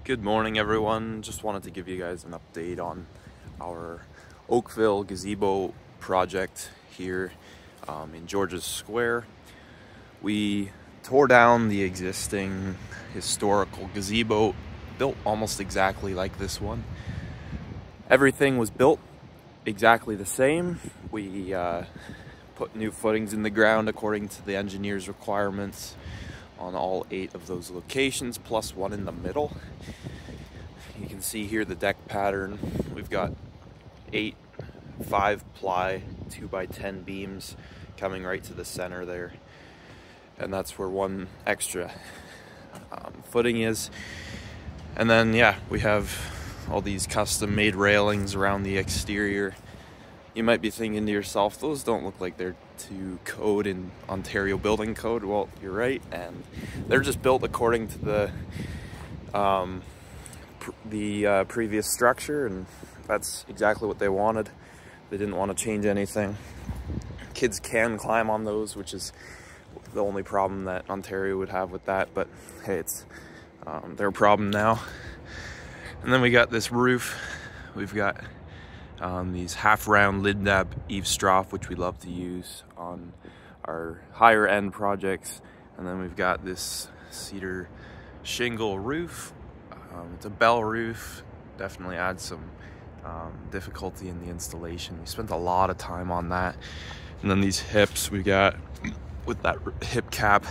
Good morning, everyone. Just wanted to give you guys an update on our Oakville Gazebo project here in George's Square. We tore down the existing historical gazebo, built almost exactly like this one. Everything was built exactly the same. We put new footings in the ground according to the engineer's requirements on all 8 of those locations, plus one in the middle. You can see here the deck pattern. We've got 8 5-ply 2x10 beams coming right to the center there, and that's where one extra footing is. And then we have all these custom made railings around the exterior. You might be thinking to yourself, those don't look like they're to code in Ontario building code. Well, you're right, and they're just built according to the previous structure, and that's exactly what they wanted. They didn't want to change anything. Kids can climb on those, which is the only problem that Ontario would have with that, but hey, it's their problem now. And then we got this roof. We've got these half-round lid nap eavesdrop, which we love to use on our higher end projects. And then we've got this cedar shingle roof. It's a bell roof. Definitely adds some difficulty in the installation. We spent a lot of time on that. And then these hips we got with that hip cap.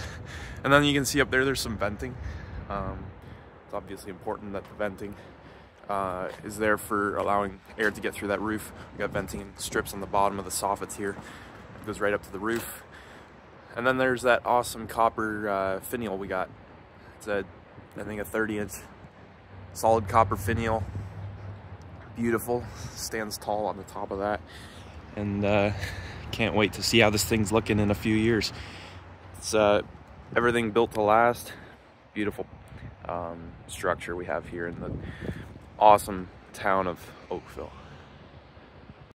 And then you can see up there, there's some venting. It's obviously important that the venting is there for allowing air to get through that roof. We got venting strips on the bottom of the soffits here. It goes right up to the roof. And then there's that awesome copper finial we got. It's I think a 30-inch solid copper finial. Beautiful, stands tall on the top of that. And can't wait to see how this thing's looking in a few years. It's everything built to last. Beautiful structure we have here in the awesome town of Oakville.